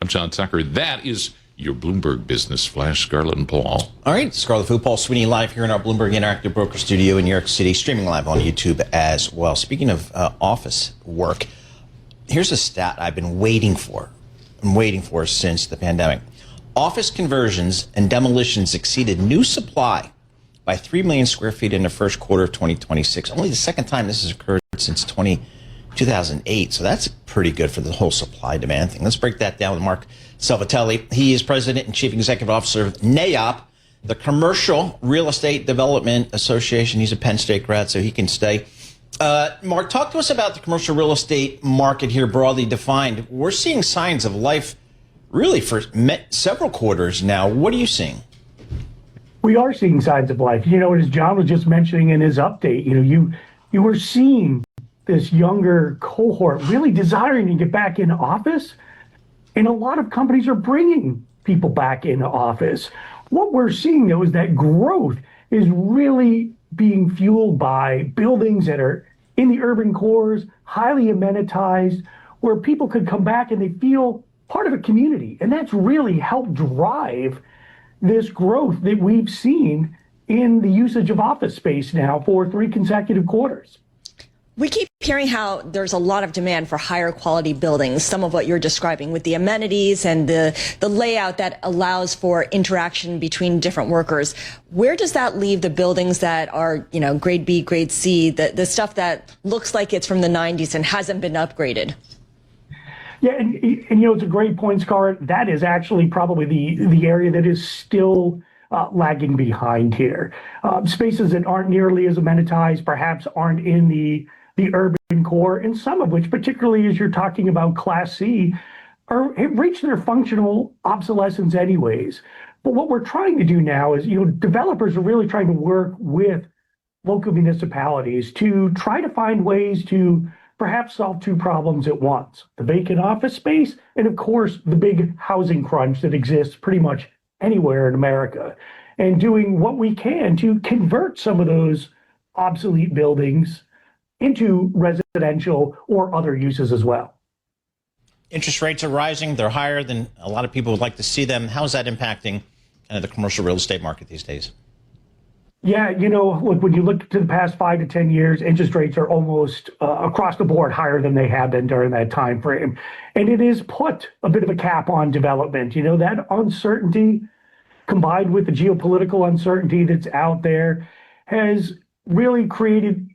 I'm John Tucker. That is your Bloomberg Business Flash, Scarlett and Paul. All right, Scarlett Fu, Paul Sweeney live here in our Bloomberg Interactive Broker Studio in New York City, streaming live on YouTube as well. Speaking of office work, here's a stat I've been waiting for. Since the pandemic. Office conversions and demolitions exceeded new supply by 3 million square feet in the first quarter of 2026. Only the second time this has occurred since 2008. So that's pretty good for the whole supply-demand thing. Let's break that down with Marc Selvitelli. He is president and chief executive officer of NAIOP, the Commercial Real Estate Development Association. He's a Penn State grad, so he can stay. Marc, talk to us about the commercial real estate market here, broadly defined. We're seeing signs of life really for several quarters now. What are you seeing? We are seeing signs of life. As John was just mentioning in his update, you were seeing this younger cohort really desiring to get back into office. And a lot of companies are bringing people back into office. What we're seeing, though, is that growth is really being fueled by buildings that are in the urban cores, highly amenitized, where people could come back and they feel part of a community. And that's really helped drive this growth that we've seen in the usage of office space now for 3 consecutive quarters. We keep hearing how there's a lot of demand for higher quality buildings, some of what you're describing with the amenities and the layout that allows for interaction between different workers. Where does that leave the buildings that are, grade B, grade C, the stuff that looks like it's from the 90s and hasn't been upgraded? Yeah, and it's a great point, Scarlett. That is actually probably the area that is still lagging behind here. Spaces that aren't nearly as amenitized, perhaps aren't in the urban core, and some of which, particularly as you're talking about Class C, have reached their functional obsolescence anyways. But what we're trying to do now is, developers are really trying to work with local municipalities to try to find ways to perhaps solve 2 problems at once: the vacant office space and, of course, the big housing crunch that exists pretty much anywhere in America, and doing what we can to convert some of those obsolete buildings into residential or other uses as well. Interest rates are rising. They're higher than a lot of people would like to see them. How's that impacting kind of the commercial real estate market these days? Yeah, look, when you look to the past 5 to 10 years, interest rates are almost across the board higher than they have been during that time frame. And it has put a bit of a cap on development. That uncertainty combined with the geopolitical uncertainty that's out there has really created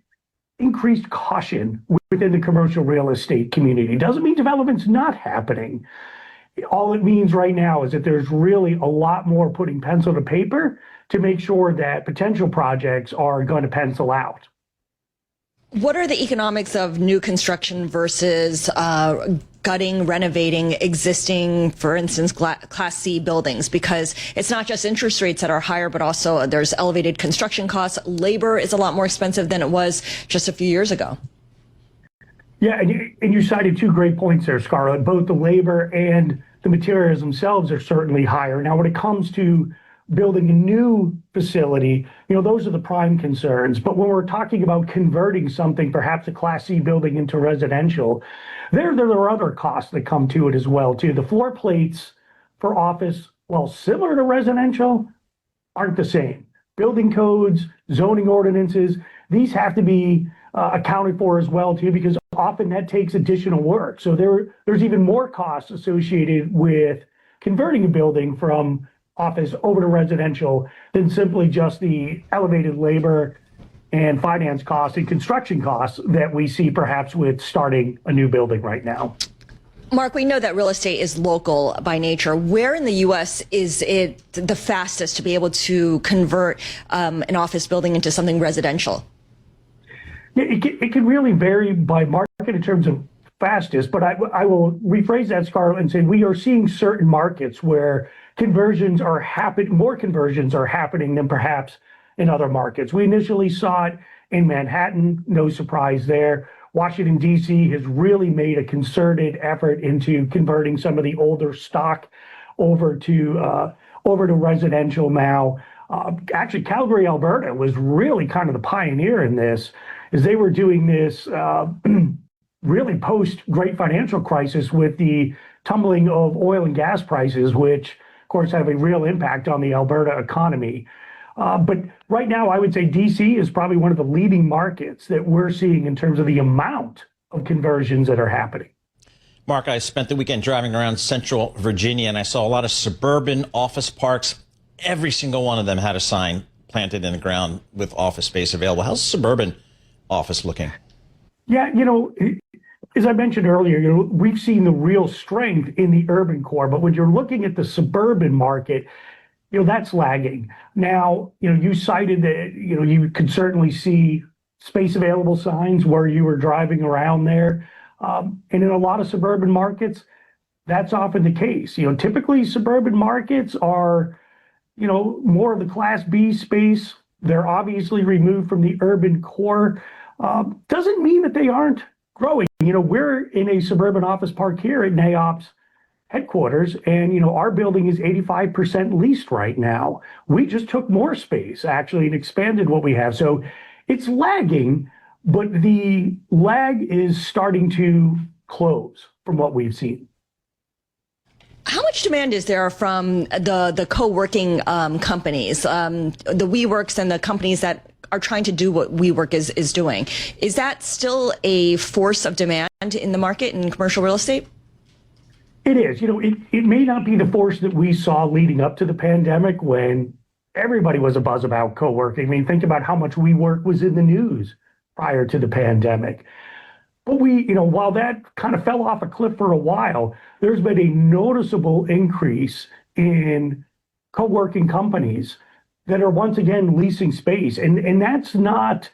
increased caution within the commercial real estate community. Doesn't mean development's not happening. All it means right now is that there's really a lot more putting pencil to paper to make sure that potential projects are going to pencil out. What are the economics of new construction versus gutting, renovating existing, for instance, Class C buildings? Because it's not just interest rates that are higher, but also there's elevated construction costs. Labor is a lot more expensive than it was just a few years ago. Yeah, and you cited 2 great points there, Scarlett. Both the labor and the materials themselves are certainly higher. Now, when it comes to building a new facility, those are the prime concerns. But when we're talking about converting something, perhaps a Class C building into residential, there are other costs that come to it as well, too. The floor plates for office, while similar to residential, aren't the same. Building codes, zoning ordinances, these have to be accounted for as well, too, because often that takes additional work. So there's even more costs associated with converting a building from office over to residential than simply just the elevated labor and finance costs and construction costs that we see perhaps with starting a new building right now. Marc, we know that real estate is local by nature. Where in the U.S. is it the fastest to be able to convert an office building into something residential? It can really vary by market in terms of fastest, but I will rephrase that, Scarlett, and say we are seeing certain markets where more conversions are happening than perhaps in other markets. We initially saw it in Manhattan, no surprise there. Washington, D.C. has really made a concerted effort into converting some of the older stock over to residential now. Actually, Calgary, Alberta was really kind of the pioneer in this, as they were doing this really post Great Financial Crisis with the tumbling of oil and gas prices, which of course have a real impact on the Alberta economy. But right now, I would say DC is probably one of the leading markets that we're seeing in terms of the amount of conversions that are happening. Mark, I spent the weekend driving around central Virginia, and I saw a lot of suburban office parks. Every single one of them had a sign planted in the ground with office space available. How's suburban office looking? Yeah, as I mentioned earlier, we've seen the real strength in the urban core, but when you're looking at the suburban market, that's lagging. Now, you cited that, you could certainly see space available signs where you were driving around there. And in a lot of suburban markets, that's often the case. Typically suburban markets are, more of the Class B space. They're obviously removed from the urban core. Doesn't mean that they aren't growing. We're in a suburban office park here at NAIOP's headquarters, and our building is 85% leased right now. We just took more space actually and expanded what we have. So it's lagging, but the lag is starting to close from what we've seen. How much demand is there from the co-working companies, the WeWorks and the companies that are trying to do what WeWork is doing? Is that still a force of demand in the market in commercial real estate? It is. It may not be the force that we saw leading up to the pandemic when everybody was abuzz about co-working. I mean, think about how much WeWork was in the news prior to the pandemic. But while that kind of fell off a cliff for a while, there's been a noticeable increase in co-working companies that are once again leasing space. And that's not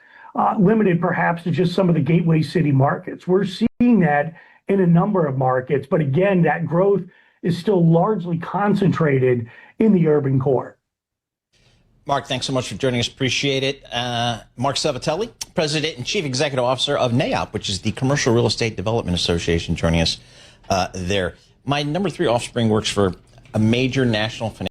limited perhaps to just some of the gateway city markets. We're seeing that in a number of markets. But again, that growth is still largely concentrated in the urban core. Mark, thanks so much for joining us. Appreciate it. Marc Selvitelli, President and Chief Executive Officer of NAIOP, which is the Commercial Real Estate Development Association, joining us there. My number 3 offspring works for a major national financial